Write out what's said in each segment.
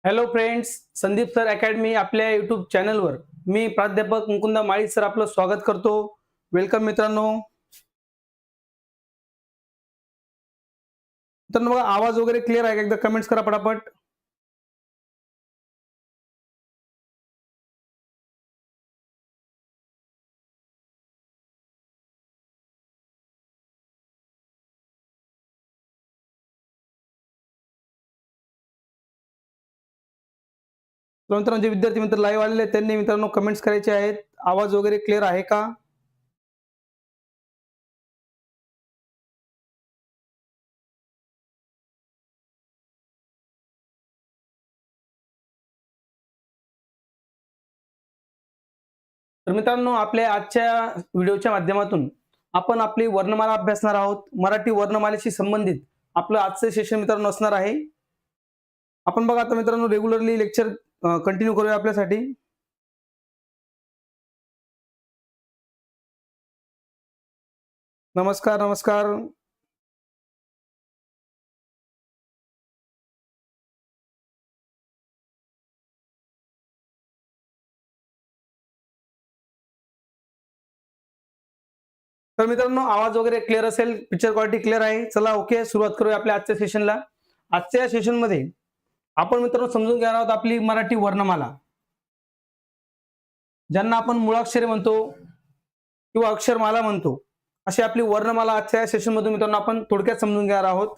Hello friends, Sandeep sir academy आपल्या YouTube चॅनलवर मी प्राध्यापक मुकुंदा माळी सर आपलं स्वागत करतो. वेलकम मित्रांनो. तर बघा, आवाज वगैरे क्लिअर आहे का? एकदा कमेंट्स करा पटापट. मित्रांनो, जे विद्यार्थी मित्र लाईव्ह आलेले आहेत त्यांनी मित्रांनो कमेंट्स करायचे आहेत. आवाज वगैरे क्लिअर आहे का? तर मित्रांनो, आपल्या आजच्या व्हिडिओच्या माध्यमातून आपण आपली वर्णमाला अभ्यासणार आहोत. मराठी वर्णमालेशी संबंधित आपलं आजचं सेशन मित्रांनो असणार आहे. आपण बघा आता मित्रांनो रेग्युलरली लेक्चर कंटिन्यू करूया आपल्यासाठी. नमस्कार नमस्कार. तर मित्रांनो, आवाज वगैरे क्लिअर असेल, पिक्चर क्वालिटी क्लिअर आहे. चला ओके, सुरुवात करूया आपल्या आजच्या सेशनला. आजच्या सेशन मध्ये आपण मित्रांनो समजून घेणार आहोत आपली मराठी वर्णमाला, ज्यांना आपण मुळाक्षरे म्हणतो किंवा अक्षरमाला म्हणतो. अशी आपली वर्णमाला आजच्या सेशन मध्ये मित्रांनो आपण थोडक्यात समजून घेणार आहोत.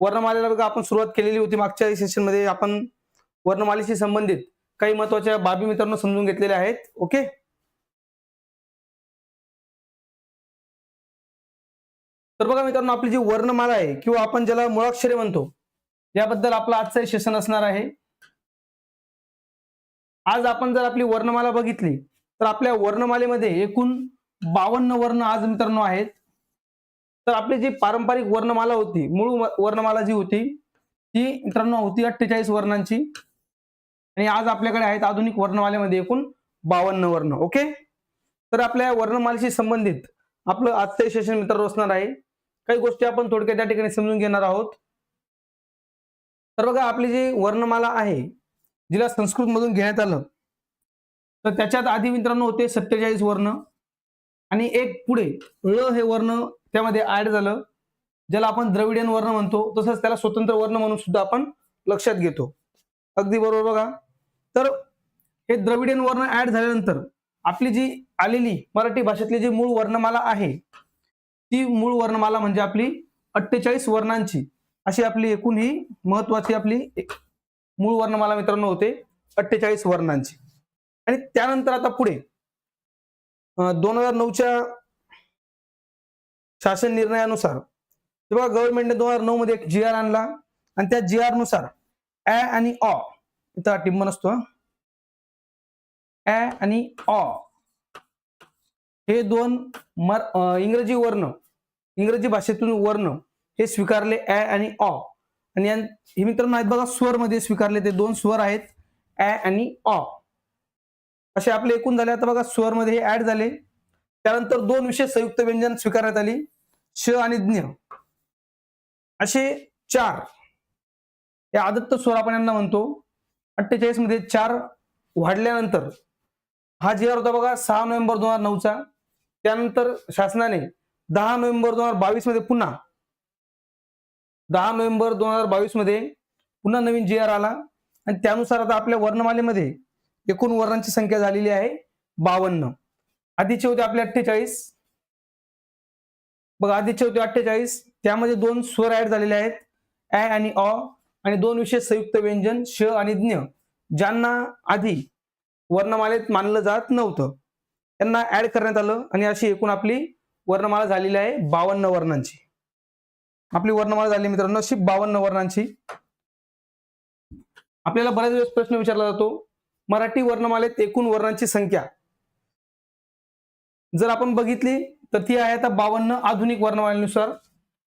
वर्णमालेला बघा आपण सुरुवात केलेली होती. मागच्या सेशन मध्ये आपण वर्णमालेशी संबंधित काही महत्त्वाच्या बाबी मित्रांनो समजून घेतलेल्या आहेत. ओके. तर बघा मित्रांनो, आपली जी वर्णमाला आहे किंवा आपण ज्याला मुळाक्षरे म्हणतो, याबद्दल आपलं आजचं सेशन असणार आहे. आज आपण जर आपली वर्णमाला बघितली तर आपल्या वर्णमालेमध्ये एकूण 52 वर्ण आज मित्रांनो आहेत. तर आपली जी पारंपरिक वर्णमाला होती, मूळ वर्णमाला जी होती ती मित्रांनो होती 48 वर्णांची, आणि आज आपल्याकडे आहेत आधुनिक वर्णमालेमध्ये एकूण 52 वर्ण. ओके. तर आपल्या वर्णमालेशी संबंधित आपलं आजचं सेशन मित्रांनो असणार आहे. काही गोष्टी आपण थोडक्यात त्या ठिकाणी समजून घेणार आहोत. तर बघा, आपली जी वर्णमाला आहे जिला संस्कृत मधून घेण्यात आलं, तर त्याच्यात आधी मित्रांनो होते 47 वर्ण, आणि एक पुढे ळ हे वर्ण त्यामध्ये ऍड झालं, ज्याला आपण द्रविडियन वर्ण म्हणतो. तसंच त्याला स्वतंत्र वर्ण म्हणून सुद्धा आपण लक्षात घेतो. अगदी बरोबर बघा. तर हे द्रविडियन वर्ण ऍड झाल्यानंतर आपली जी आलेली मराठी भाषेतली जी मूळ वर्णमाला आहे, ती मूळ वर्णमाला म्हणजे आपली 48 वर्णांची अशी आपली एकूण ही महत्वाची आपली मूळ वर्णमाला मित्रांनो होते 48 वर्णांची. आणि त्यानंतर आता पुढे 2009च्या शासन निर्णयानुसार तेव्हा गव्हर्नमेंटने 2009 मध्ये एक जी आर आणला, आणि त्या जी आर नुसार ä आणि अ, इथं टिंब नसतो, ä आणि अ हे दोन इंग्रजी वर्ण, इंग्रजी भाषेतून वर्ण हे स्वीकारले, ä आणि अ. आणि हे मित्रांनो आहेत बघा स्वर मध्ये स्वीकारले, ते दोन स्वर आहेत ä आणि अ. असे आपले एकूण झाले. आता बघा स्वर मध्ये हे ऍड झाले. त्यानंतर दोन विशेष संयुक्त व्यंजन स्वीकारण्यात आली, श आणि ज्ञ. असे चार या आदत्त स्वर आपण यांना म्हणतो. 48 मध्ये 4 वाढल्यानंतर हा जी आर होता बघा 6 नोव्हेंबर 2009चा. त्यानंतर शासनाने 10 नोव्हेंबर 2022 मध्ये पुन्हा 10 नोव्हेंबर 2022 मध्ये पुन्हा नवीन जी आर आला, आणि त्यानुसार आता आपल्या वर्णमालेमध्ये एकूण वर्णांची संख्या झालेली आहे 52. आधीचे होते आपले 48 बघा, आधीचे होते 48, त्यामध्ये दोन स्वर ऍड झालेले आहेत ä आणि अ, आणि दोन विशेष संयुक्त व्यंजन श आणि ज्ञ, ज्यांना आधी वर्णमालेत मानलं जात नव्हतं, त्यांना ऍड करण्यात आलं, आणि अशी एकूण आपली वर्णमाला झालेली आहे 52 वर्णांची. आपली वर्णमाला झाली मित्रांनो अशी 52 वर्णांची. आपल्याला बऱ्याच वेळेस प्रश्न विचारला जातो, मराठी वर्णमालेत एकूण वर्णांची संख्या जर आपण बघितली तर ती आहे आता 52 आधुनिक वर्णमालेनुसार,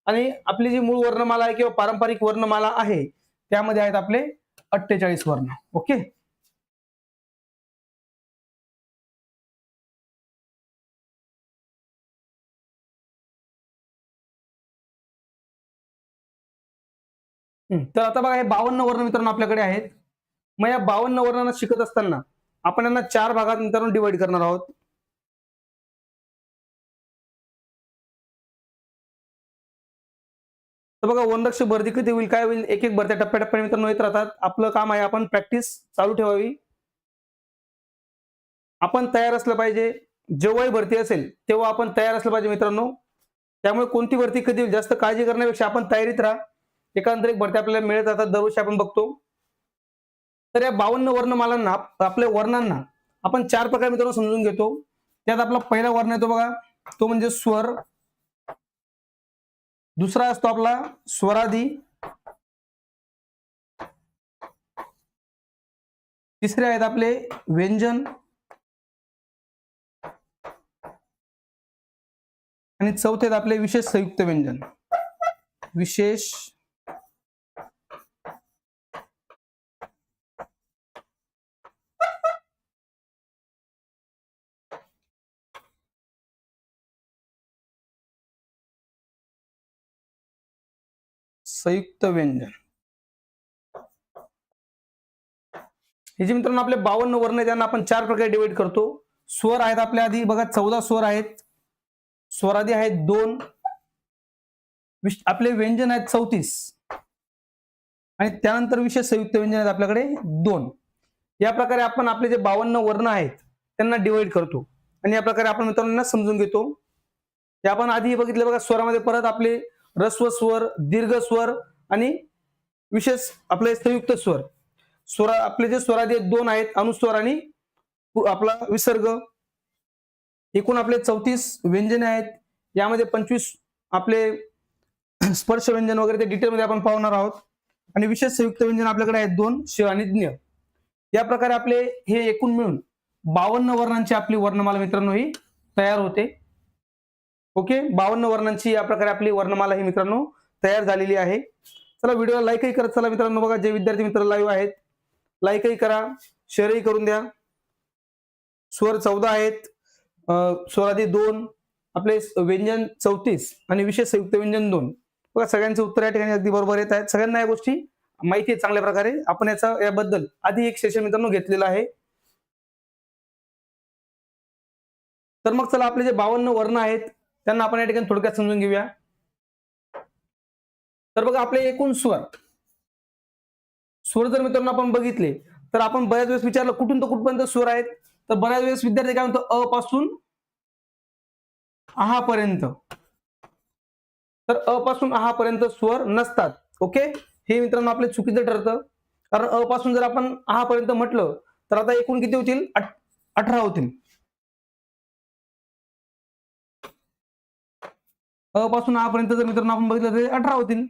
आणि आपली जी मूळ वर्णमाला आहे किंवा पारंपरिक वर्णमाला आहे त्यामध्ये आहेत आपले 48 वर्ण. ओके. तर आता बघा हे 52 वर्ण मित्रांनो आपल्याकडे आहेत. मग या 52 वर्णांना शिकत असताना आपण यांना 4 भागात मित्रांनो डिवाइड करणार आहोत. तर बघा वनरक्षक भरती कधी होईल, काय होईल, एक एक भरत्या टप्प्याटप्प्याने मित्रांनो येत राहतात. आपलं काम आहे आपण प्रॅक्टिस चालू ठेवावी. आपण तयार असलं पाहिजे. जेव्हाही भरती असेल तेव्हा आपण तयार असलं पाहिजे मित्रांनो. त्यामुळे कोणती भरती कधी होईल जास्त काळजी करण्यापेक्षा आपण तयारीत राहा. एकांतर एक भरती आपल्याला मिळत राहतात दरवर्षी आपण बघतो. तर या 52 वर्णमालांना आपल्या वर्णांना आपण 4 प्रकारे मित्रांनो समजून घेतो. त्यात आपला पहिला वर्ण येतो बघा, तो म्हणजे स्वर. दुसरा असतो आपला स्वरादी. तिसरे आहेत आपले व्यंजन. आणि चौथे आहेत आपले विशेष संयुक्त व्यंजन. विशेष संयुक्त व्यंजन. हे जे मित्रांनो आपले 52 वर्ण आहेत त्यांना आपण 4 प्रकारे डिवाइड करतो. स्वर आहेत आपल्या आधी बघा 14 स्वर आहेत. स्वरादी आहेत 2. आपले व्यंजन आहेत 34 आणि त्यानंतर विशेष संयुक्त व्यंजन आहेत आपल्याकडे 2. या प्रकारे आपण आपले जे 52 वर्ण आहेत त्यांना डिवाइड करतो आणि या प्रकारे आपण मित्रांनो समजून घेतो. हे आपण आधी बघितले बघा, स्वरामध्ये परत आपले ऱ्हस्व स्वर, दीर्घ स्वर आणि विशेष आपले संयुक्त स्वर. स्वर आपले जे स्वरादी 2 आहेत, अनुस्वर आणि आपला विसर्ग. एकूण आपले 34 व्यंजने आहेत. यामध्ये 25 आपले स्पर्श व्यंजन वगैरे ते डिटेलमध्ये आपण पाहणार आहोत. आणि विशेष संयुक्त व्यंजन आपल्याकडे आहेत 2, श आणि ज्ञ. या प्रकारे आपले हे एकूण मिळून 52 वर्णांची आपली वर्णमाला मित्रांनो ही तयार होते. ओके, 52 वर्णांची या प्रकारे आपली वर्णमाला ही मित्रांनो तयार झालेली आहे. चला व्हिडिओला लाईकही करत चला मित्रांनो. बघा जे विद्यार्थी मित्र लाईव्ह आहेत लाईकही करा, शेअरही करून द्या. स्वर 14 आहेत, स्वरादी 2, आपले व्यंजन 34 आणि विशेष संयुक्त व्यंजन 2. बघा सगळ्यांचे उत्तर या ठिकाणी अगदी बरोबर येत आहेत. सगळ्यांना या गोष्टी माहिती आहे चांगल्या प्रकारे. आपण याबद्दल आधी एक सेशन मित्रांनो घेतलेलं आहे. तर मग चला आपले जे 52 वर्ण आहेत त्यांना आपण या ठिकाणी थोडक्यात समजून घेऊया. तर बघा आपले एकूण स्वर जर मित्रांनो आपण बघितले तर आपण बऱ्याच वेळेस विचारलं कुठून तर कुठपर्यंत स्वर आहेत. तर बऱ्याच वेळेस विद्यार्थी काय म्हणतो अ पासून आहा पर्यंत. तर अ पासून आहा पर्यंत स्वर नसतात. ओके, हे मित्रांनो आपले चुकीचं ठरतं. कारण अ पासून जर आपण आहा पर्यंत म्हटलं तर आता एकूण किती होतील, 18 होतील. अ पासून आहा पर्यंत जर मित्रांनो आपण बघितलं तर 18 होतील.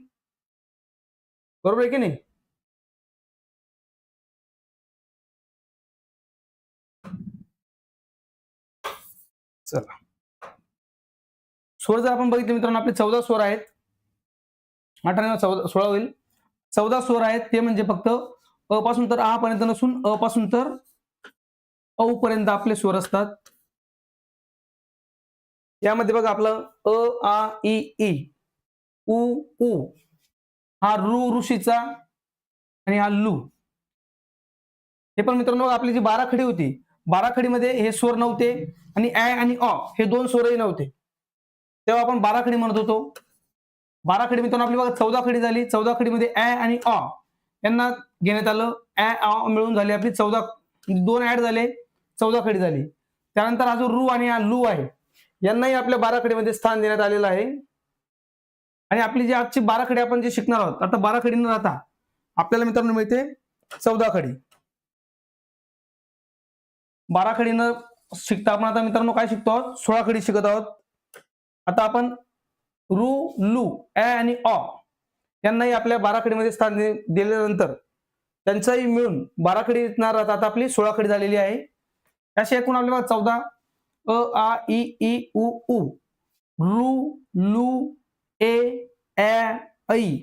बरोबर आहे की नाही. चला स्वर जर आपण बघितले मित्रांनो आपले 14 स्वर आहेत. 18 16 होईल. 14 स्वर आहेत ते म्हणजे फक्त अ पासून तर आ पर्यंत नसून अ पासून तर औ पर्यंत आपले स्वर असतात. यामध्ये बघा आपलं अ आ इ ई, उ ऊ, हा रू ऋषीचा आणि हा लू. हे पण मित्रांनो आपली जी 12 खडी होती, 12 खडीमध्ये हे स्वर नव्हते आणि ऍ आणि अ हे 2 स्वरही नव्हते. तेव्हा आपण 12 खडी म्हणत होतो. 12 खडी मित्रांनो आपली बघा 14 खडी झाली. 14 खडीमध्ये ऍ आणि अ यांना घेण्यात आलं. ऍ अ मिळून झाली आपली 14, 2 ऍड झाले, 14 खडी झाली. त्यानंतर हा जो रू आणि हा लू आहे यांनाही आपल्या 12 खडीमध्ये स्थान देण्यात आलेलं आहे. आणि आपली जी आजची 12 खडी आपण जे शिकणार आहोत, आता 12 खडी न राहता आपल्याला मित्रांनो मिळते 14 खडी. 12 खडी न शिकता आपण आता मित्रांनो काय शिकतो आहोत, 16 खडी शिकत आहोत. आता आपण रू लू ऍ आणि अ यांनाही आपल्या 12 खडीमध्ये स्थान दिल्यानंतर त्यांचाही मिळून 12 खडी न राहता आता आपली 16 खडी झालेली आहे. अशी एकूण आपल्याला 14 अ आ इ ई उ ऊ, रू लू ए ऍ ऐ,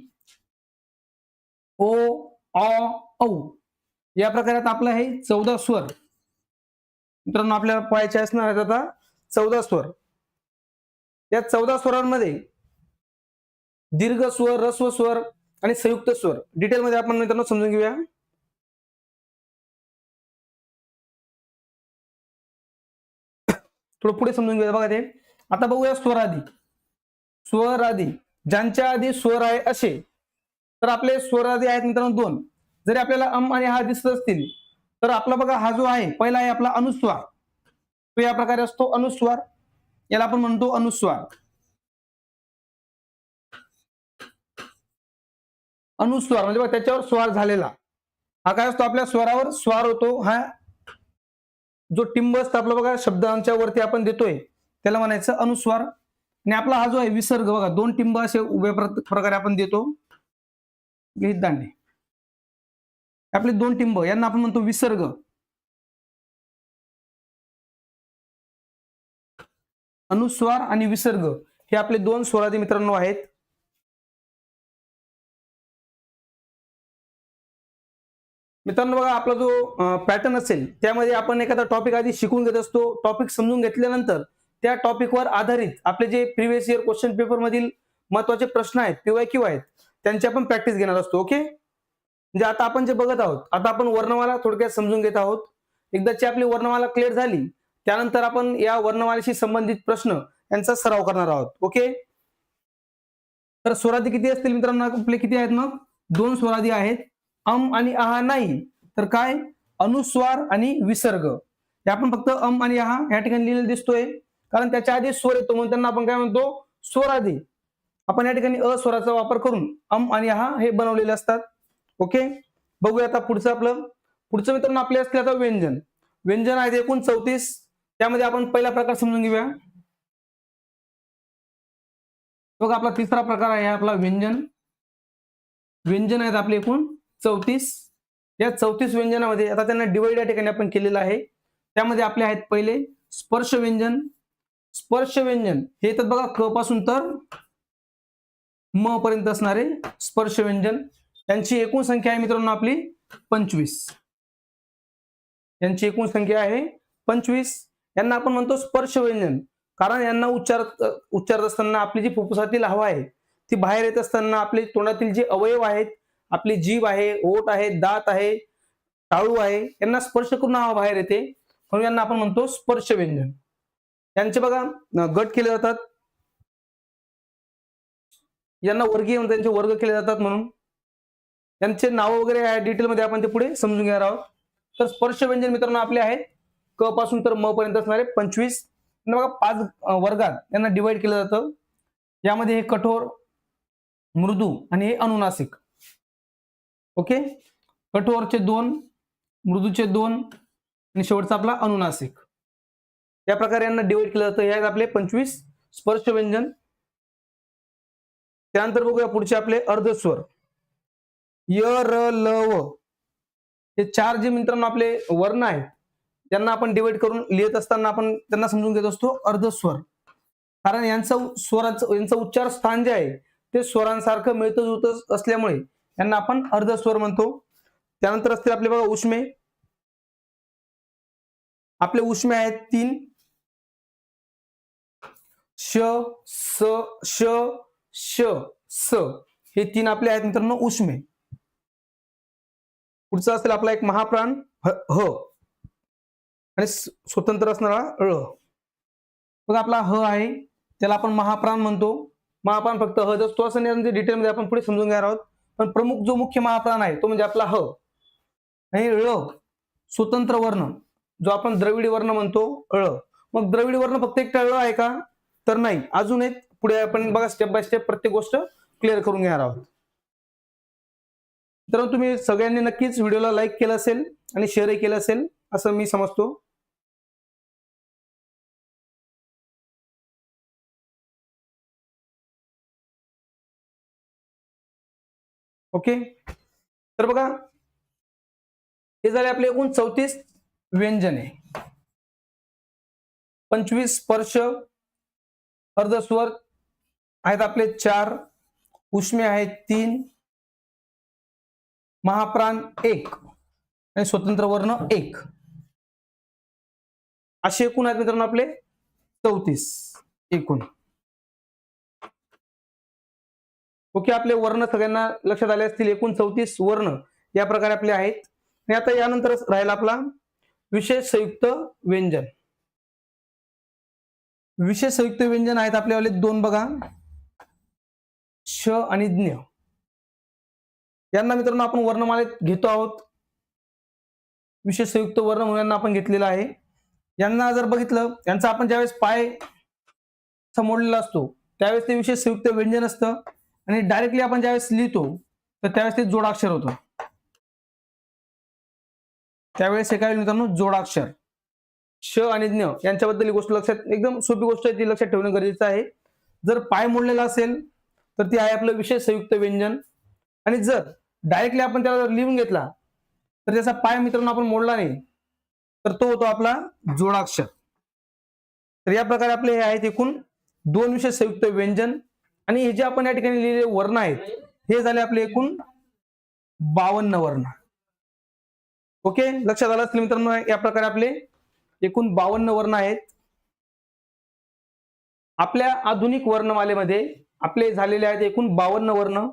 ओ अ औ या प्रकारात आपलं हे 14 स्वर मित्रांनो आपल्याला पाहायचे असणार आहेत. आता 14 स्वर. या 14 स्वरांमध्ये दीर्घ स्वर, ह्रस्व स्वर आणि संयुक्त स्वर. डिटेलमध्ये आपण मित्रांनो समजून घेऊया. थोडं पुढे समजून घेऊया बघा ते. आता बघूया स्वरादी. स्वरादी ज्यांच्या आधी स्वर आहे असे, तर आपले स्वरादी आहेत मित्रांनो दोन. जरी आपल्याला आणि हा दिसत असतील, तर आपला बघा हा जो आहे पहिला आहे आपला अनुस्वार. तो या प्रकारे असतो अनुस्वार. याला आपण म्हणतो अनुस्वार. अनुस्वार म्हणजे बघा त्याच्यावर स्वार झालेला. हा काय असतो आपल्या स्वरावर स्वार होतो. हा जो टिंब असतं आपलं बघा शब्दांच्या वरती आपण देतोय त्याला म्हणायचं अनुस्वार. आणि आपला हा जो आहे विसर्ग बघा दोन टिंब असे उभ्या प्रकारे आपण देतो. गृहीत दांडे आपले दोन टिंब यांना आपण म्हणतो विसर्ग. अनुस्वार आणि विसर्ग हे आपले दोन स्वरादी मित्रांनो आहेत. मित्रांनो बघा आपला जो पॅटर्न असेल त्यामध्ये आपण एखादा टॉपिक आधी शिकून घेत असतो. टॉपिक समजून घेतल्यानंतर त्या टॉपिकवर आधारित आपले जे प्रिव्हियस इयर क्वेश्चन पेपर मधील महत्वाचे प्रश्न आहेत PYQ आहेत त्यांची आपण प्रॅक्टिस घेणार असतो. ओके, म्हणजे आता आपण जे बघत आहोत, आता आपण वर्णमाला थोडक्यात समजून घेत आहोत. एकदाची आपली वर्णमाला क्लिअर झाली त्यानंतर आपण या वर्णमालेशी संबंधित प्रश्न यांचा सराव करणार आहोत. ओके, तर स्वरादी किती असतील मित्रांनो आपले किती आहेत मग दोन स्वरादी आहेत. आणि आहा नाही तर काय अनुस्वार आणि विसर्ग. हे आपण फक्त आणि आहा या ठिकाणी लिहिलेलं दिसतोय कारण त्याच्या आधी स्वर येतो म्हणून त्यांना आपण काय म्हणतो स्वरादी. आपण या ठिकाणी अस्वराचा वापर करून आणि आहा हे बनवलेले असतात. ओके, बघूया आता पुढचं आपलं. पुढचं मित्रांनो आपले असते आता व्यंजन. व्यंजन आहेत एकूण 34. त्यामध्ये आपण पहिला प्रकार समजून घेऊया. बघा आपला तिसरा प्रकार आहे आपला व्यंजन. व्यंजन आहेत आपले एकूण 34. या 34 व्यंजनामध्ये आता त्यांना डिवाइड या ठिकाणी आपण केलेलं आहे. त्यामध्ये आपले आहेत पहिले स्पर्श व्यंजन. स्पर्श व्यंजन हे तर बघा क पासून तर म पर्यंत असणारे स्पर्श व्यंजन. त्यांची एकूण संख्या आहे मित्रांनो आपली 25. यांची एकूण संख्या आहे 25. यांना आपण म्हणतो स्पर्श व्यंजन कारण यांना उच्चारत असताना आपली जी फुफ्फुसातील हवा आहे ती बाहेर येत असताना आपले तोंडातील जे अवयव आहेत, आपली जीभ आहे, ओठ आहे, दात आहे, टाळू आहे, यांना स्पर्श करून हवा बाहेर येते म्हणून यांना आपण म्हणतो स्पर्श व्यंजन. यांचे बघा गट केले जातात. यांना वर्गीय त्यांचे वर्ग केले जातात म्हणून त्यांचे नाव वगैरे आहे डिटेलमध्ये आपण ते पुढे समजून घेणार आहोत. तर स्पर्श व्यंजन मित्रांनो आपले आहेत क पासून तर म पर्यंत असणारे 25. बघा 5 वर्गात यांना डिवाइड केलं जातं. यामध्ये हे कठोर, मृदू आणि हे अनुनासिक. ओके, कठोरचे 2, मृदूचे 2 आणि शेवटचा आपला अनुनासिक. या प्रकारे यांना डिवाइड केलं जातं. हे आहेत आपले 25 स्पर्श व्यंजन. त्यानंतर बघूया पुढचे आपले अर्धस्वर. य, र, ल, व हे 4 जे मित्रांनो आपले वर्ण आहेत त्यांना आपण डिवाइड करून लिहित असताना आपण त्यांना समजून घेत असतो अर्धस्वर. कारण यांचं उच्चार स्थान जे आहे ते स्वरांसारखं मिळतं जुळतं असल्यामुळे यांना आपण अर्धस्वर म्हणतो. त्यानंतर असतील आपले बघा उष्मे. आपले उष्मे आहेत 3 श, स, श, श, स हे 3 आपले आहेत मित्रांनो उष्मे. पुढचा असेल आपला एक महाप्राण ह आणि स्वतंत्र असणारा ळ. बघा आपला ह आहे त्याला आपण महाप्राण म्हणतो. महाप्राण फक्त ह असतो असं नाही, डिटेलमध्ये आपण पुढे समजून घेणार आहोत. पण प्रमुख जो मुख्य महाप्राण आहे तो म्हणजे आपला ह. आणि ळ स्वतंत्र वर्ण जो आपण द्रविडी वर्ण म्हणतो ळ. मग द्रविडी वर्ण फक्त एक ळ आहे का तर नाही, अजून एक पुढे आपण बघा स्टेप बाय स्टेप प्रत्येक गोष्ट क्लिअर करून घेणार आहोत. तर तुम्ही सगळ्यांनी नक्कीच व्हिडिओला लाईक केलं असेल आणि शेअरही केलं असेल असं मी समजतो. ओके, तर बघा हे झाले आपले एकूण 34 व्यंजने. 25 स्पर्श, अर्धस्वर आहेत आपले 4, उष्मे आहेत 3, महाप्राण 1 आणि स्वतंत्र वर्ण 1 असे एकूण आहेत मित्रांनो आपले 34 एकूण. ओके, आपले वर्ण सगळ्यांना लक्षात आले असतील. एकूण 34 वर्ण या प्रकारे आपले आहेत. आणि आता यानंतर राहिला आपला विशेष संयुक्त व्यंजन. विशेष संयुक्त व्यंजन आहेत आपल्यावाले दोन बघा, श आणि ज्ञ. यांना मित्रांनो आपण वर्णमालेत घेतो आहोत. विशेष संयुक्त वर्ण म्हणून यांना आपण घेतलेला आहे. यांना जर बघितलं, यांचा आपण ज्यावेळेस पाय मोडलेला असतो त्यावेळेस ते विशेष संयुक्त व्यंजन असतं, आणि डायरेक्टली आपण ज्यावेळेस लिहितो तर त्यावेळेस ते जोडाक्षर होतं. त्यावेळेस हे काय मित्रांनो, जोडाक्षर. श आणि ज्ञ यांच्याबद्दल ही गोष्ट लक्षात, एकदम सोपी गोष्ट आहे, ती लक्षात ठेवणं गरजेचं आहे. जर पाय मोडलेला असेल तर ती आहे आपलं विशेष संयुक्त व्यंजन, आणि जर डायरेक्टली आपण त्याला जर लिहून घेतला तर त्याचा पाय मित्रांनो आपण मोडला नाही तर तो होतो आपला जोडाक्षर. तर या प्रकारे आपले हे आहेत एकूण दोन विशेष संयुक्त व्यंजन, आणि हे जे आपण या ठिकाणी लिहिलेले वर्ण आहेत हे झाले आपले एकूण 52 वर्ण. ओके, लक्षात आलं असेल मित्रांनो. या प्रकारे आपले एकूण 52 वर्ण आहेत. आपल्या आधुनिक वर्णमालेमध्ये आपले झालेले आहेत एकूण 52 वर्ण.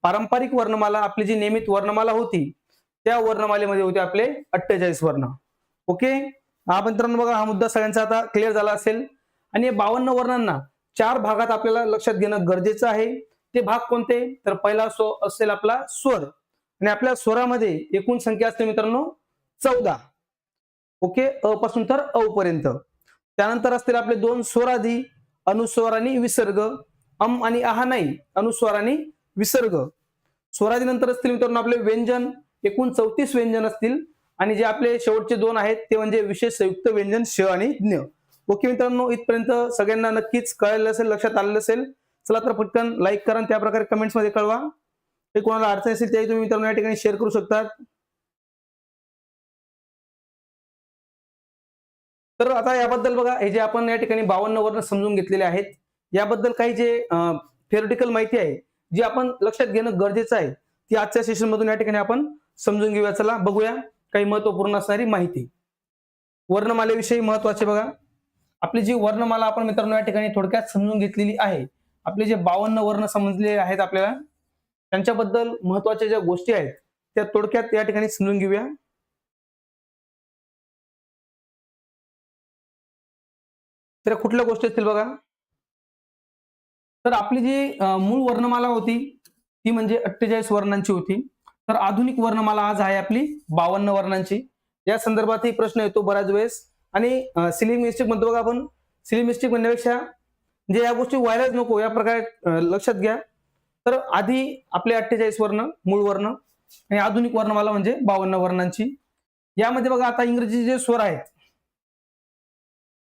पारंपरिक वर्णमाला, आपली जी नियमित वर्णमाला होती त्या वर्णमालेमध्ये होते आपले 48 वर्ण. ओके, हा मित्रांनो बघा, हा मुद्दा सगळ्यांचा आता क्लिअर झाला असेल. आणि 52 वर्णांना 4 भागात आपल्याला लक्षात घेणं गरजेचं आहे. ते भाग कोणते, तर पहिला असेल आपला स्वर, आणि आपल्या स्वरामध्ये एकूण संख्या असते मित्रांनो 14. ओके, अ पासून तर अ पर्यंत. त्यानंतर असतील आपले दोन स्वरादी, अनुस्वार आणि विसर्ग. अम आणि आहा नाही, अनुस्वार आणि विसर्ग. स्वरादी नंतर असतील मित्रांनो आपले व्यंजन, एकूण 34 व्यंजन असतील, आणि जे आपले शेवटचे दोन आहेत ते म्हणजे विशेष संयुक्त व्यंजन श आणि ज्ञ. ओके मित्रांनो, इथपर्यंत सगळ्यांना नक्कीच कळलं असेल, लक्षात आलेलं असेल. चला तर पटकन लाईक करा, त्या प्रकारे कमेंट्स मध्ये कळवा. ते कोणाला अडचण असेल त्याही तुम्ही मित्रांनो या ठिकाणी शेअर करू शकतात. तर आता याबद्दल बघा, हे जे आपण या ठिकाणी 52 वर्ण समजून घेतलेले आहेत, याबद्दल काही जे थेरोटिकल माहिती आहे जी आपण लक्षात घेणं गरजेचं आहे, ती आजच्या सेशन मधून या ठिकाणी आपण समजून घेऊया. चला बघूया काही महत्वपूर्ण असणारी माहिती. वर्णमालेविषयी महत्वाचे बघा, आपली जी वर्णमाला आपण मित्रांनो या ठिकाणी थोडक्यात समजून घेतलेली आहे. आपले जे 52 वर्ण समजलेले आहेत आपल्याला, त्यांच्याबद्दल महत्वाच्या ज्या गोष्टी आहेत त्या थोडक्यात या ठिकाणी समजून घेऊया. तर कुठल्या गोष्टी असतील बघा, तर आपली जी मूळ वर्णमाला होती ती म्हणजे 48 वर्णांची होती. तर आधुनिक वर्णमाला आज आहे आपली 52 वर्णांची. या संदर्भातही प्रश्न येतो बऱ्याच वेळेस, आणि सिली मिस्टेक म्हणतो बघा आपण. सिली मिस्टेक म्हणण्यापेक्षा म्हणजे या गोष्टी व्हायलाच नको या प्रकारे लक्षात घ्या. तर आधी आपले 48 वर्ण मूळ वर्ण, आणि आधुनिक वर्णमाला म्हणजे 52 वर्णांची. यामध्ये बघा आता इंग्रजी जे स्वर आहेत,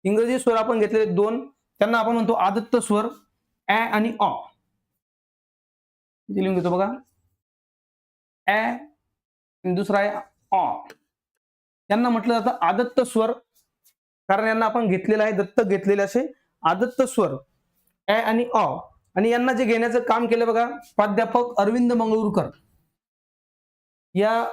इंग्रजी स्वर आपण घेतलेले दोन, त्यांना आपण म्हणतो आदत्त स्वर, ऍ आणि अ. लिहून घेतो बघा, ऍ आणि दुसरा आहे अ. यांना म्हटलं जातं आदत्त स्वर, कारण यांना आपण घेतलेलं आहे, दत्तक घेतलेले असे आदत्त स्वर ऍ आणि अ. आणि यांना जे घेण्याचं काम केलं बघा प्राध्यापक अरविंद मंगळूरकर. या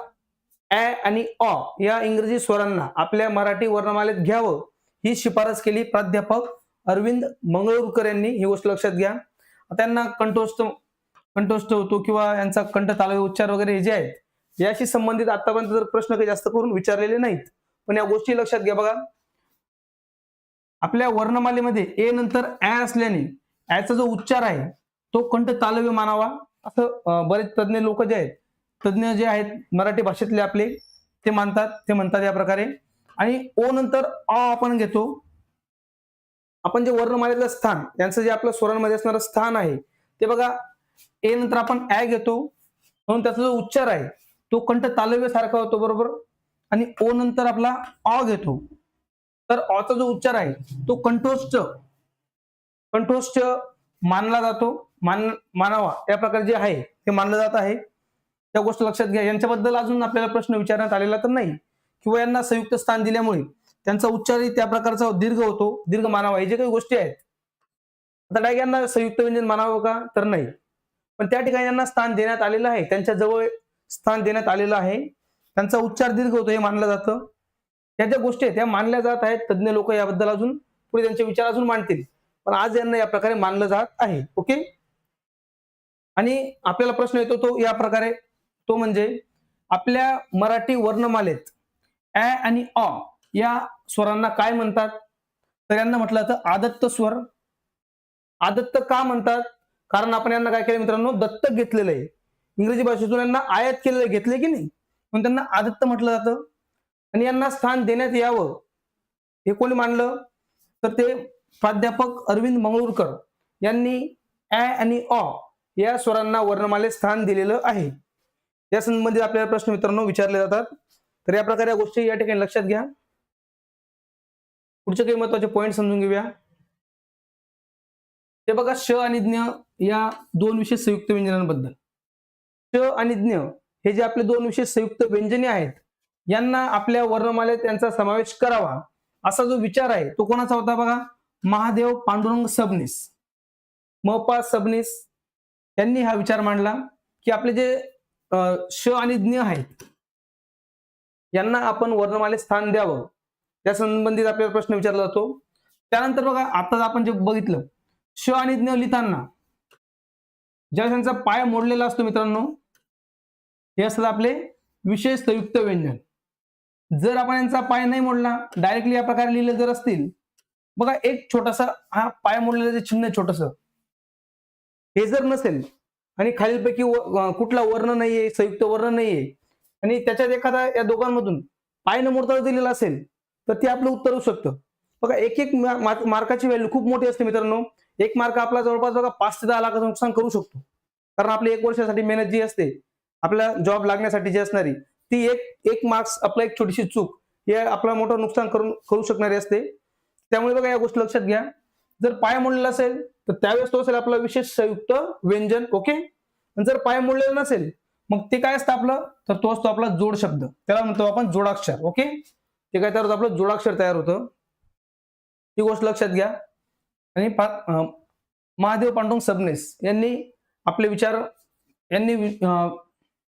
ऍ आणि अ या इंग्रजी स्वरांना आपल्या मराठी वर्णमालेत घ्यावं ही शिफारस केली प्राध्यापक अरविंद मंगळूरकर यांनी. ही गोष्ट लक्षात घ्या. त्यांना कंठस्थ होतो किंवा यांचा कंठ तालव्य उच्चार वगैरे हे जे आहेत याशी संबंधित आतापर्यंत जर प्रश्न काही जास्त करून विचारलेले नाहीत, पण या गोष्टी लक्षात घ्या बघा. आपल्या वर्णमालेमध्ये ए नंतर ऍ असल्याने ऍचा जो उच्चार आहे तो कंठ तालव्य मानावा, असं बरेच तज्ञ लोक जे आहेत, तज्ञ जे आहेत मराठी भाषेतले आपले, ते म्हणतात या प्रकारे. आणि ओ नंतर अ आपण घेतो. आपण जे वर्णमालेतलं स्थान, यांचं जे आपल्या स्वरांमध्ये असणारं स्थान आहे ते बघा, ए नंतर आपण ऍ घेतो, म्हणून त्याचा जो उच्चार आहे तो कंठ तालव्य सारखा होतो, बरोबर. आणि ओ नंतर आपला अ घेतो, तर अचा जो उच्चार आहे तो कंठोष्ठ मानला जातो, मानावा या प्रकारे जे आहे ते मानलं जात आहे. त्या गोष्टी लक्षात घ्या. यांच्याबद्दल अजून आपल्याला प्रश्न विचारण्यात आलेला तर नाही, किंवा यांना संयुक्त स्थान दिल्यामुळे त्यांचा उच्चारही त्या प्रकारचा दीर्घ होतो, दीर्घ मानावा, हे जे काही गोष्टी आहेत. आता डायरेक्ट यांना संयुक्त व्यंजन मानावं का, तर नाही, पण त्या ठिकाणी यांना स्थान देण्यात आलेलं आहे, त्यांच्या जवळ स्थान देण्यात आलेलं आहे, त्यांचा उच्चार दीर्घ होतो हे मानलं जातं. त्या ज्या गोष्टी आहेत त्या मानल्या जात आहेत. तज्ञ लोक याबद्दल अजून पुढे त्यांचे विचार अजून मांडतील, पण आज यांना या प्रकारे मानलं जात आहे. ओके, आणि आपल्याला प्रश्न येतो तो या प्रकारे, तो म्हणजे आपल्या मराठी वर्णमालेत ॲ आणि अ या स्वरांना काय म्हणतात? तर यांना म्हटलं जातं आदत्त स्वर. आदत्त का म्हणतात? कारण आपण यांना काय केलं मित्रांनो, दत्तक घेतलेलं आहे. इंग्रजी भाषेतून यांना आयात केलेलं आहे, घेतले की नाही, पण त्यांना आदत्त म्हटलं जातं. आणि यांना स्थान देण्यात यावं हे कोणी मांडलं? तर ते प्राध्यापक अरविंद मंगळूरकर यांनी ॲ आणि अ या स्वरांना वर्णमालेत स्थान दिलेलं आहे. या संबंधित आपल्याला प्रश्न मित्रांनो विचारले जातात. तर या प्रकारे गोष्टी या ठिकाणी लक्षात घ्या. पुढचे काही महत्त्वाचे पॉईंट समजून घेऊया. ते बघा, श आणि ज्ञ या दोन विशेष संयुक्त व्यंजनांबद्दल. श आणि ज्ञ हे जे आपले दोन विशेष संयुक्त व्यंजने आहेत, यांना आपल्या वर्णमालेत त्यांचा समावेश करावा असा जो विचार आहे तो कोणाचा होता बघा? महादेव पांडुरंग सबनीस, म.पा. सबनीस यांनी हा विचार मांडला की आपले जे श आणि ज्ञ आहेत यांना आपण वर्णमालेत स्थान द्यावं. त्या संबंधित आपल्याला प्रश्न विचारला जातो. त्यानंतर बघा, आता आपण जे बघितलं, श आणि ज्ञ लिहिताना ज्यावेळेस त्यांचा पाय मोडलेला असतो मित्रांनो, हे असतात आपले विशेष संयुक्त व्यंजन. जर आपण यांचा पाय नाही मोडला, डायरेक्टली या प्रकारे लिहिले जर असतील, बघा एक छोटासा हा पाय मोडलेलं जे चिन्ह छोटस, हे जर नसेल आणि खालीलपैकी कुठला वर्ण नाहीये, संयुक्त वर्ण नाहीये, आणि त्याच्यात एखादा या दोघांमधून पाय न मोडता दिलेला असेल, तर ते आपलं उत्तर होऊ शकतं. बघा, एक एक मार्काची व्हॅल्यू खूप मोठी असते मित्रांनो. एक मार्क आपला जवळपास बघा 5 ते 10 लाखाचं नुकसान करू शकतो. कारण आपली 1 वर्षासाठी मेहनत जी असते, आपल्या जॉब लागण्यासाठी जी असणारी, ती एक मार्क्स आपला एक छोटीशी चूक हे आपला मोठं नुकसान करू शकणारी असते. त्यामुळे बघा या गोष्टी लक्षात घ्या. जर पाय मोडलेला असेल तर त्यावेळेस तो असेल आपला विशेष संयुक्त व्यंजन. ओके. जर पाय मोडलेला नसेल मग ते काय असतं आपलं, तर तो असतो आपला जोड शब्द, त्याला म्हणतो आपण जोडाक्षर. ओके. ते काय तयार होतं, आपलं जोडाक्षर तयार होतं. ही गोष्ट लक्षात घ्या. आणि महादेव पांडुरंग सबनीस यांनी आपले विचार, यांनी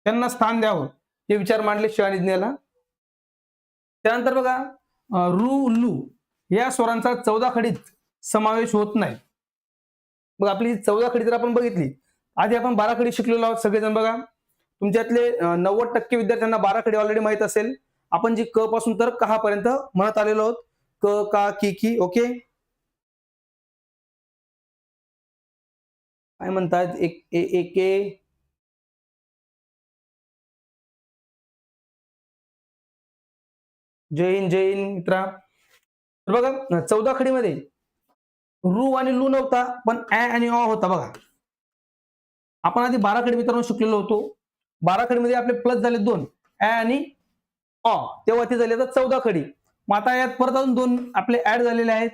त्यांना स्थान द्यावं हे विचार मांडले श आणि ज्ञला. त्यानंतर बघा, रु लू या स्वरांचा 14 खडीत समावेश होत नाही. मग आपली 14 खडी जर आपण बघितली, आधी आपण 12 खडी शिकलेलो आहोत सगळेजण. बघा, तुमच्यातले 90% विद्यार्थ्यांना 12 खडी ऑलरेडी माहित असेल. आपण जी क पासून तर कहा पर्यंत म्हणत आलेलो आहोत, क का की की. ओके. काय म्हणतात, एक ए जय हिंद जय हिंद मित्रा. तर बघा, 14 खडीमध्ये रु आणि लू नव्हता, पण ॲ आणि अ होता. बघा, आपण आधी 12 खडी मित्रांनो शिकलेलो होतो. 12 खडीमध्ये आपले प्लस झाले 2, ॲ आणि अ, तेव्हा ते झाले आता 14 खडी. मग आता यात परत अजून 2 आपले ऍड झालेले आहेत,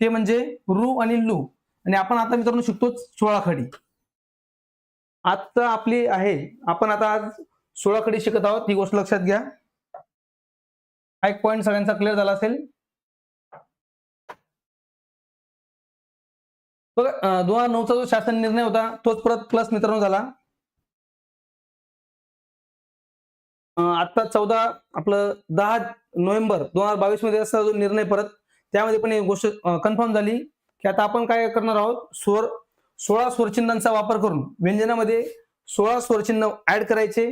ते म्हणजे रु आणि लू. आणि आपण आता मित्रांनो शिकतो 16 खडी. आता आपली आहे, आपण आता आज 16 खडी शिकत आहोत. ही गोष्ट लक्षात घ्या. हा एक पॉईंट सगळ्यांचा क्लिअर झाला असेल. बघा, 2009चा जो शासन निर्णय होता तोच परत प्लस मित्रांनो झाला. आता 10 नोव्हेंबर 2022 मध्ये असा जो निर्णय परत, त्यामध्ये पण एक गोष्ट कन्फर्म झाली की आता आपण काय करणार आहोत, 16 स्वरचिन्हांचा वापर करून व्यंजनामध्ये 16 स्वरचिन्ह ऍड करायचे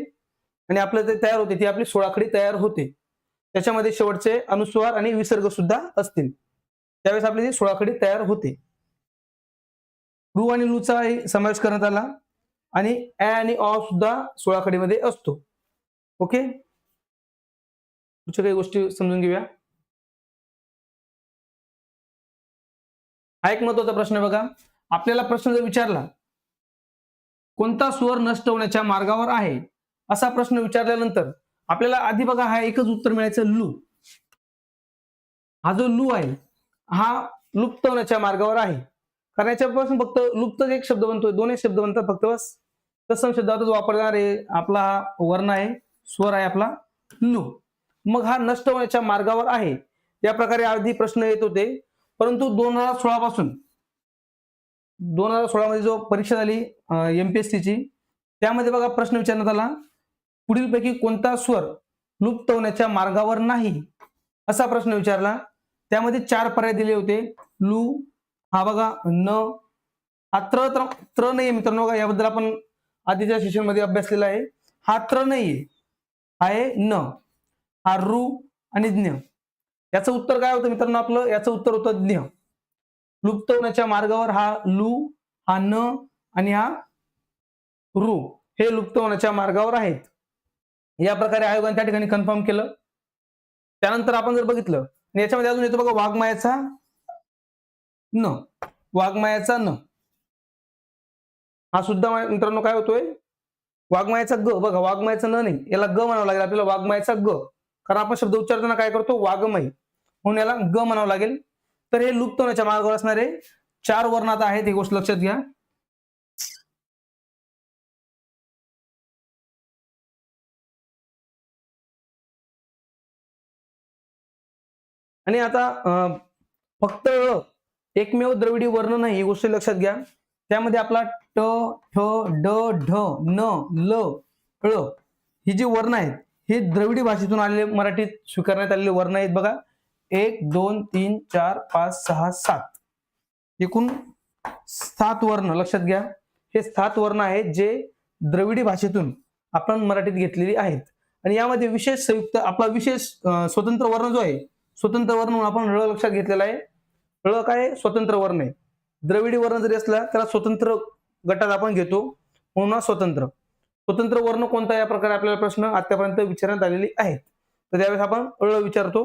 आणि आपलं ते तयार होते, ती आपली 16 खडी तयार होते. त्याच्यामध्ये शेवटचे अनुस्वार आणि विसर्ग सुद्धा असतील, त्यावेळेस आपली ती 16 खडी तयार होते. रु आणि लूचा समावेश करण्यात आला आणि ॲ आणि अ सुद्धा 16 खडीमध्ये असतो. ओके. पुढच्या काही गोष्टी समजून घेऊया. हा एक महत्वाचा प्रश्न आहे बघा. आपल्याला प्रश्न जर विचारला, कोणता स्वर नष्ट होण्याच्या मार्गावर आहे, असा प्रश्न विचारल्यानंतर आपल्याला आधी बघा हा एकच उत्तर मिळायचं, लू. हा जो लू आहे हा लुप्त होण्याच्या मार्गावर आहे. कारण याच्यापासून फक्त लुप्त एक शब्द बनतोय, 2 शब्द बनतात फक्त, बस. तत्सम शब्दातच वापरणार आहे आपला हा वर्ण आहे, स्वर आहे आपला लू. मग हा नष्ट होण्याच्या मार्गावर आहे या प्रकारे आधी प्रश्न येत होते. परंतु 2016 पासून 2016 मध्ये जो परीक्षा झाली एमपीएससीची, त्यामध्ये बघा प्रश्न विचारण्यात आला, पुढीलपैकी कोणता स्वर लुप्त होण्याच्या मार्गावर नाही, असा प्रश्न विचारला. त्यामध्ये 4 पर्याय दिले होते. लू, हा बघा न, हा त्र नाहीये मित्रांनो. याबद्दल आपण आधीच्या सेशन मध्ये अभ्यासलेला आहे. हा त्र नाहीये, हा आहे न, हा रु आणि ज्ञ. याचं उत्तर काय होतं मित्रांनो आपलं? याचं उत्तर होतं ज्ञ. लुप्त होण्याच्या मार्गावर हा लू, हा न आणि हा रु हे लुप्त होण्याच्या मार्गावर आहेत. या प्रकारे आयोगाने त्या ठिकाणी कन्फर्म केलं. त्यानंतर आपण जर बघितलं आणि याच्यामध्ये अजून येतो बघा वाघमायाचा न, वाघमायाचा न. हा सुद्धा मित्रांनो काय होतोय? वाघमायाचा ग. बघा वाघमायाचा न नाही, याला ग म्हणावं लागेल आपल्याला, वाघमायाचा ग. कारण आपण शब्द उच्चारताना काय करतो? वाघमय, म्हणून याला ग म्हणावं लागेल. तर हे लुप्त होण्याच्या मार्गावर असणारे 4 वर्ण आता आहेत, ही गोष्ट लक्षात घ्या. आणि आता फक्त एकमेव द्रविडी वर्ण नाही, ही गोष्ट लक्षात घ्या. त्यामध्ये आपला ट, ठ, ड, ढ, न, ल, ळ ही जी वर्ण आहेत, हे द्रविडी भाषेतून आलेले, मराठीत स्वीकारण्यात आलेले वर्ण आहेत बघा. 1 2 3 4 5 6 7 एकूण 7 वर्ण लक्षात घ्या. हे 7 वर्ण आहेत जे द्रविडी भाषेतून आपण मराठीत घेतलेली आहेत. आणि यामध्ये विशेष संयुक्त आपला विशेष स्वतंत्र वर्ण जो आहे, स्वतंत्र वर्ण म्हणून आपण ळ लक्षात घेतलेला आहे. ळ काय? स्वतंत्र वर्ण आहे. द्रविडी वर्ण जरी असला त्याला स्वतंत्र गटात आपण घेतो, म्हणून स्वतंत्र. स्वतंत्र वर्ण कोणता, या प्रकारे आपल्याला प्रश्न आतापर्यंत विचारण्यात आलेले आहेत. तर त्यावेळेस आपण ळ विचारतो.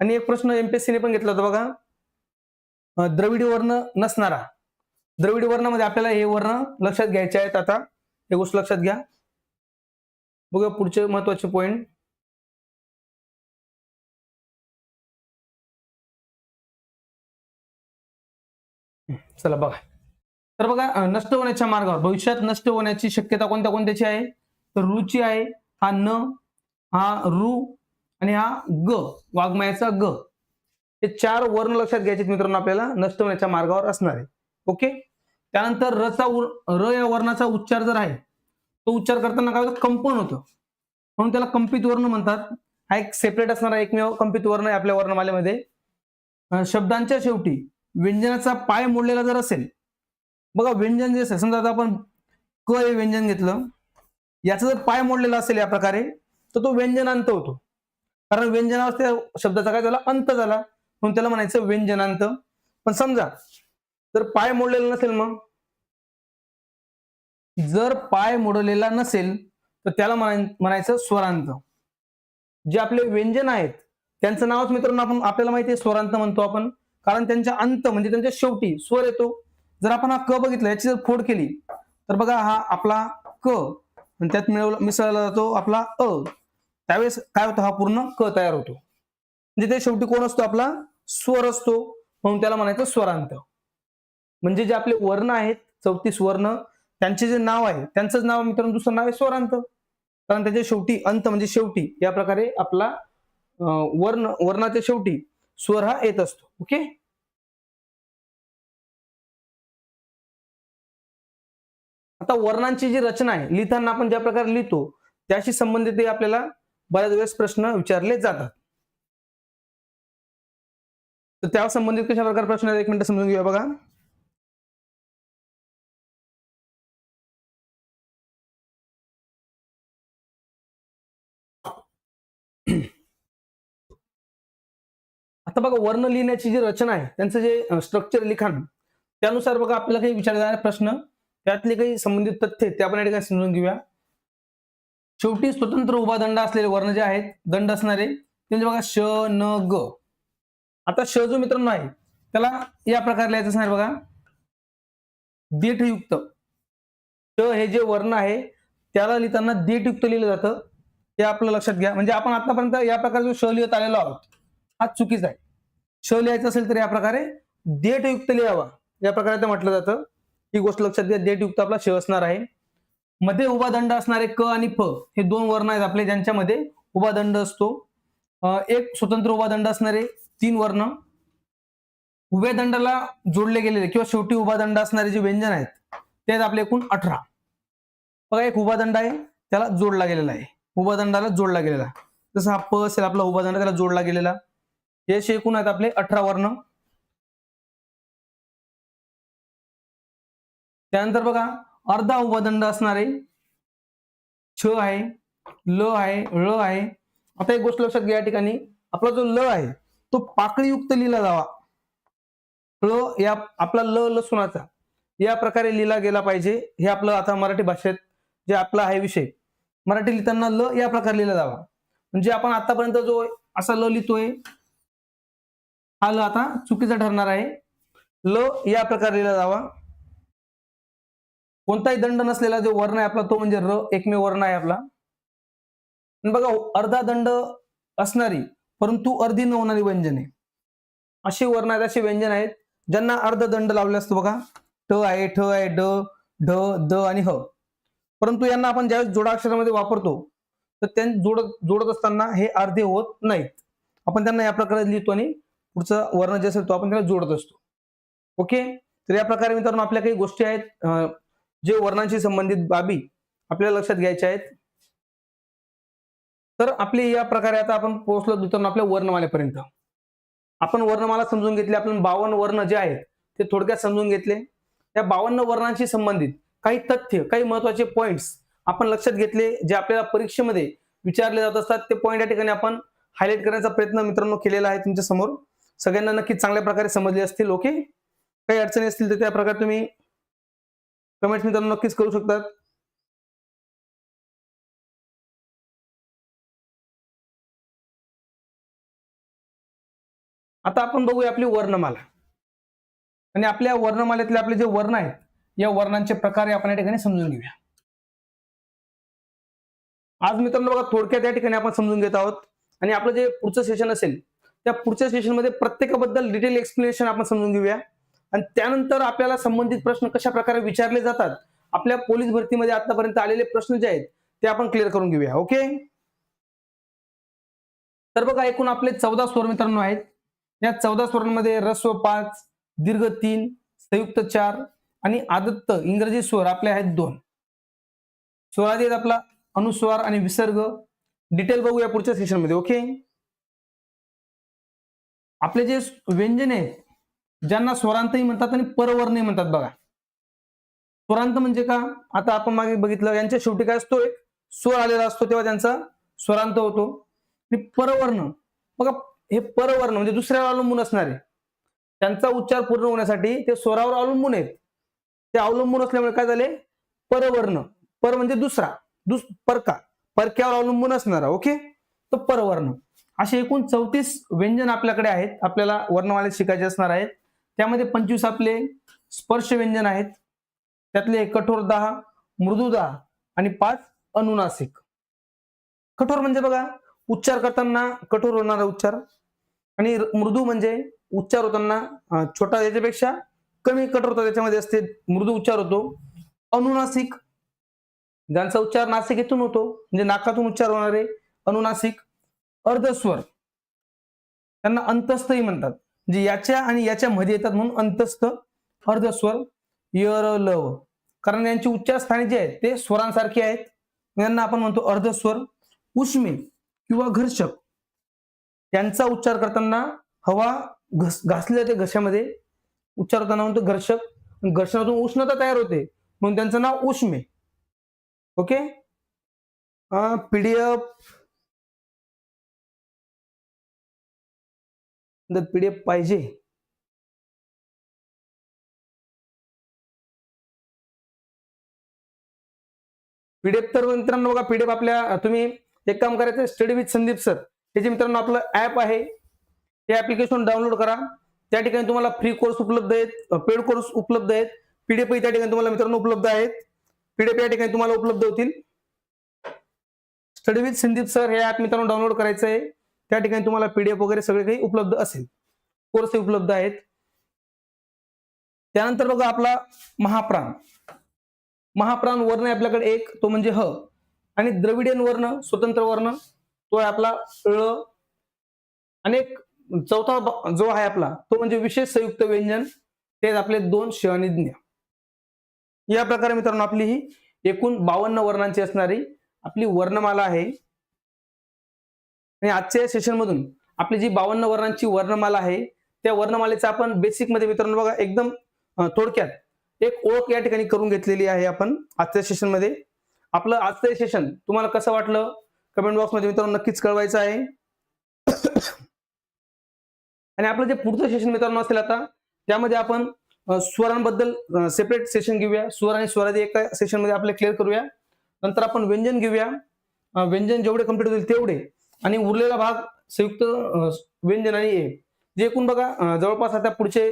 आणि एक प्रश्न एमपीएससीने पण घेतला होता बघा, द्रविडी वर्ण नसणारा. द्रविडी वर्णामध्ये आपल्याला हे वर्ण लक्षात घ्यायचे आहेत. आता हे गोष्ट लक्षात घ्या. बघूया पुढचे महत्वाचे पॉइंट. चला बघा. तर बघा नष्ट होण्याच्या मार्गावर, भविष्यात नष्ट होण्याची शक्यता कोणत्या कोणत्याची आहे? तर रुची आहे, हा न, हा रु आणि हा ग, वाघमायाचा ग. हे 4 वर्ण लक्षात घ्यायचे मित्रांनो आपल्याला, नष्ट होण्याच्या मार्गावर असणारे. ओके. त्यानंतर र या वर्णाचा उच्चार जर आहे, तो उच्चार करताना काय होतं? कंपन होतं, म्हणून त्याला कंपित वर्ण म्हणतात. हा एक सेपरेट असणारा एकमेव कंपित वर्ण आहे आपल्या वर्णमालेमध्ये. शब्दांच्या शेवटी व्यंजनाचा पाय मोडलेला जर असेल, बघा व्यंजन जे असेल, समजा आता आपण क हे व्यंजन घेतलं, याचा जर पाय मोडलेला असेल या प्रकारे, तर तो व्यंजनांत होतो. कारण व्यंजनावर त्या शब्दाचा काय झाला? अंत झाला, म्हणून त्याला म्हणायचं व्यंजनांत. पण समजा जर पाय मोडलेला नसेल, मग जर पाय मोडलेला नसेल तर त्याला म्हणायचं स्वरांत. जे आपले व्यंजन आहेत त्यांचं नावच मित्रांनो आपण, आपल्याला माहिती आहे स्वरांत म्हणतो आपण, कारण त्यांच्या अंत म्हणजे त्यांच्या शेवटी स्वर येतो. जर आपण हा क बघितला, याची जर फोड केली तर बघा हा आपला क, आणि त्यात मिसळला जातो आपला अ, त्यावेळेस काय होतं? हा पूर्ण क तयार होतो. म्हणजे ते शेवटी कोण असतो? आपला स्वर असतो, म्हणून त्याला म्हणायचं स्वरांत. म्हणजे जे आपले वर्ण आहेत 34 वर्ण, त्यांचे जे नाव आहे त्यांचंच नाव मित्रांनो दुसरं नाव आहे स्वरांत, कारण त्याच्या शेवटी अंत म्हणजे शेवटी या प्रकारे आपला वर्णाच्या शेवटी स्वर हा येत असतो. ओके. आता वर्णांची जी रचना आहे, लिहिताना आपण ज्या प्रकारे लिहितो त्याशी संबंधित आपल्याला बऱ्याच वेळेस प्रश्न विचारले जातात. तर त्या संबंधित कशा प्रकारे प्रश्न आहेत, 1 मिनिट समजून घेऊया बघा. आता बघा वर्ण लिहिण्याची जी रचना आहे, त्यांचं जे स्ट्रक्चर लिखाण, त्यानुसार बघा आपल्याला काही विचारले जाणारे प्रश्न, त्यातले काही संबंधित तथ्य ते आपण या ठिकाणी समजून घेऊया. शेवटी स्वतंत्र उभा दंड असलेले वर्ण जे आहेत, दंड असणारे, म्हणजे बघा श, न, ग. आता श जो मित्रांनो आहे त्याला या प्रकारे लिहायचं असणार बघा, दीर्घयुक्त. श हे जे वर्ण आहे त्याला लिहिताना दीर्घयुक्त लिहिलं जातं, ते आपलं लक्षात घ्या. म्हणजे आपण आतापर्यंत या प्रकारे जो श लिहित आलेलो आहोत हा चुकीचा आहे. श लिहायचं असेल तर या प्रकारे देठयुक्त लिहावा, या प्रकारे ते म्हटलं जातं. ही गोष्ट लक्षात घ्या, देठयुक्त आपला श असणार आहे. मध्ये उभा दंड असणारे क आणि फ हे 2 वर्ण आहेत आपले, ज्यांच्यामध्ये उभा दंड असतो. एक स्वतंत्र उभा दंड असणारे 3 वर्ण. उभ्या दंडाला जोडले गेलेले किंवा शेवटी उभा दंड असणारे जे व्यंजन आहेत ते आहेत आपले एकूण 18. बघा एक उभा दंड आहे त्याला जोडला गेलेला आहे, उभा दंडाला जोडला गेलेला, जसं हा प असेल आपला उभा दंड, त्याला जोडला गेलेला. हे एकूण आहेत आपले 18 वर्ण. त्यानंतर बघा अर्धा उभा दंड असणारे छ आहे, ल आहे, ळ आहे. आता एक गोष्ट लक्षात घ्या, या ठिकाणी आपला जो ल आहे तो पाकळीयुक्त लिहिला जावा. या आपला ल लसुणाचा या प्रकारे लिहिला गेला पाहिजे. हे आपलं आता मराठी भाषेत जे आपला आहे विषय, मराठी लिहिताना ल या प्रकारे लिहिला जावा. म्हणजे आपण आतापर्यंत जो असा ल लिहितोय, हा ल आता चुकीचा ठरणार आहे. ल या प्रकारे लिहिला जावा. कोणताही दंड नसलेला जो वर्ण आहे आपला तो म्हणजे र एकमेव वर्ण आहे आपला. बघा, अर्धा दंड असणारी परंतु अर्धी न होणारी व्यंजने अशी वर्ण आहेत, असे व्यंजन आहेत ज्यांना अर्ध दंड लावले असतो. बघा, ट आहे, ठ आहे, ड, ढ, द आणि ह. परंतु यांना आपण ज्यावेळेस जोडाक्षरामध्ये वापरतो तर त्यांना जोडत असताना हे अर्धे होत नाहीत. आपण त्यांना या प्रकारे लिहितो आणि पुढचा वर्ण जे असेल तो आपण त्याला जोडत असतो. ओके, तर या प्रकारे मित्रांनो आपल्या काही गोष्टी आहेत जे वर्णांशी संबंधित बाबी आपल्याला लक्षात घ्यायच्या आहेत. तर आपली या प्रकारे आता आपण पोहोचलो मित्रांनो आपल्या वर्णमालेपर्यंत. आपण वर्णमाला समजून घेतली. आपण 52 वर्ण जे आहेत ते थोडक्यात समजून घेतले. त्या 52 वर्णांशी संबंधित काही तथ्य, काही महत्वाचे पॉइंट्स आपण लक्षात घेतले, जे आपल्याला परीक्षेमध्ये विचारले जात असतात. ते पॉइंट या ठिकाणी आपण हायलाइट करण्याचा प्रयत्न मित्रांनो केलेला आहे तुमच्या समोर. सगळ्यांना नक्कीच चांगल्या प्रकारे समजले असतील. ओके, काही अडचणी असतील तर त्या प्रकारे तुम्ही कमेंट्स मित्रांनो नक्कीच करू शकतात. आता आपण बघूया आपली वर्णमाला आणि आपल्या वर्णमालेतले आपले जे वर्ण आहेत या वर्णांचे प्रकार आपण या ठिकाणी समजून घेऊया. आज मित्रांनो बघा, थोडक्यात या ठिकाणी आपण समजून घेत आहोत आणि आपलं जे पुढचं सेशन असेल त्या पुढच्या सेशनमध्ये प्रत्येकाबद्दल डिटेल एक्सप्लेनेशन आपण समजून घेऊया. आणि त्यानंतर आपल्याला संबंधित प्रश्न कशा प्रकारे विचारले जातात, आपल्या पोलीस भरतीमध्ये आतापर्यंत आलेले प्रश्न जे आहेत ते आपण क्लिअर करून घेऊया. ओके, तर बघा, एकूण आपले 14 स्वर मित्रांनो आहेत. या 14 स्वरांमध्ये ऱ्हस्व 5, दीर्घ 3, संयुक्त 4 आणि आदत्त इंग्रजी स्वर आपले आहेत 2. स्वरादी आहेत आपला अनुस्वार आणि विसर्ग. डिटेल बघूया पुढच्या सेशन मध्ये. ओके, आपले जे व्यंजन आहेत ज्यांना स्वरांतही म्हणतात आणि परवर्णही म्हणतात. बघा, स्वरांत म्हणजे का, आता आपण मागे बघितलं, यांच्या शेवटी काय असतो, एक स्वर आलेला असतो तेव्हा त्यांचा स्वरांत होतो. आणि परवर्ण, बघा, हे परवर्ण म्हणजे दुसऱ्यावर अवलंबून असणारे, त्यांचा उच्चार पूर्ण होण्यासाठी ते स्वरावर अवलंबून आहेत. ते अवलंबून असल्यामुळे काय झाले, परवर्ण. पर म्हणजे दुसरा, परक्यावर अवलंबून असणारा. ओके, तो परवर्ण. असे एकूण 34 व्यंजन आपल्याकडे आहेत, आपल्याला वर्णमालेत शिकायचे असणार आहेत. त्यामध्ये 25 आपले स्पर्श व्यंजन आहेत, त्यातले कठोर 10, मृदू 10 आणि 5 अनुनासिक. कठोर म्हणजे बघा, उच्चार करताना कठोर होणारा उच्चार, आणि मृदू म्हणजे उच्चार होताना छोटा, याच्यापेक्षा कमी कठोरता त्याच्यामध्ये असते, मृदू उच्चार होतो. अनुनासिक, ज्यांचा उच्चार नासिकेतून होतो म्हणजे नाकातून उच्चार होणारे अनुनासिक. अर्धस्वर, त्यांना अंतस्थही म्हणतात, म्हणजे याच्या आणि याच्या मध्ये येतात म्हणून अंतस्थ. अर्धस्वर य, र, ल, व, कारण यांची उच्चार स्थाने जे आहेत ते स्वरांसारखे आहेत, यांना आपण म्हणतो अर्धस्वर. उष्मे किंवा घर्षक, त्यांचा उच्चार करताना हवा घासली जाते घशामध्ये, उच्चार होताना म्हणतो घर्षक. घर्षणातून उष्णता तयार होते म्हणून त्यांचं नाव उष्मे. ओके, पीडीएफ पाहिजे पीडीएफ. तर मित्रांनो बघा, पीडीएफ आपल्या, तुम्ही एक काम करायचं, स्टडी विथ संदीप सर हे जे मित्रांनो आपलं ऍप आहे, हे ऍप्लिकेशन डाउनलोड करा. त्या ठिकाणी तुम्हाला फ्री कोर्स उपलब्ध आहेत, पेड कोर्स उपलब्ध आहेत, पीडीएफ त्या ठिकाणी तुम्हाला मित्रांनो उपलब्ध आहेत. पीडीएफ या ठिकाणी तुम्हाला उपलब्ध होतील. स्टडी विथ संदीप सर हे ऍप मित्रांनो डाउनलोड करायचं आहे. त्या ठिकाणी तुम्हाला पीडीएफ वगैरे सगळे काही उपलब्ध असेल, कोर्स उपलब्ध आहेत. त्यानंतर बघा, आपला महाप्राण. महाप्राण वर्ण आहे आपल्याकडे एक, तो म्हणजे ह. आणि द्रविडियन वर्ण, स्वतंत्र वर्ण, तो आहे आपला ळ. आणि एक चौथा जो आहे आपला तो म्हणजे विशेष संयुक्त व्यंजन, ते आपले 2 श आणि ज्ञ. या प्रकारे मित्रांनो आपली ही एकूण 52 वर्णांची असणारी आपली वर्णमाला आहे. आणि आजच्या सेशन मधून आपली जी 52 वर्णांची वर्णमाला आहे त्या वर्णमालेचा आपण बेसिक मध्ये मित्रांनो बघा एकदम थोडक्यात एक ओळख या ठिकाणी करून घेतलेली आहे आपण आजच्या सेशन मध्ये. आपलं आजचं सेशन तुम्हाला कसं वाटलं कमेंट बॉक्समध्ये मित्रांनो नक्कीच कळवायचं आहे. आणि आपलं जे पुढचं सेशन मित्रांनो असेल आता त्यामध्ये आपण स्वरांबद्दल सेपरेट सेशन घेऊया. स्वर आणि स्वरादी एका सेशन मध्ये आपले क्लिअर करूया. नंतर आपण व्यंजन घेऊया. व्यंजन जेवढे कम्प्लीट होतील तेवढे आणि उरलेला भाग संयुक्त व्यंजन आणि ए जे एकूण बघा जवळपास आता पुढचे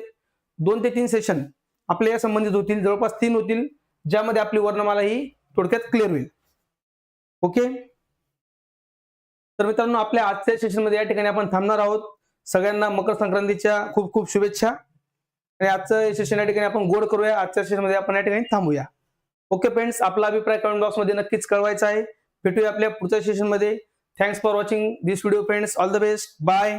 2 ते 3 सेशन आपल्या या संबंधित होतील. जवळपास 3 होतील ज्यामध्ये आपली वर्णमाला ही थोडक्यात क्लिअर होईल. ओके. तर मित्रांनो आपल्या आजच्या सेशन मध्ये या ठिकाणी आपण थांबणार आहोत. सगळ्यांना मकर संक्रांतीच्या खूप खूप शुभेच्छा. आणि आजचं सेशन या ठिकाणी आपण गोड करूया. आजच्या सेशन मध्ये आपण या ठिकाणी थांबूया. ओके फ्रेंड्स, आपला अभिप्राय कमेंट बॉक्स मध्ये नक्कीच कळवायचा आहे. भेटूया आपल्या पुढच्या सेशन मध्ये. Thanks for watching this video friends. All the best. Bye.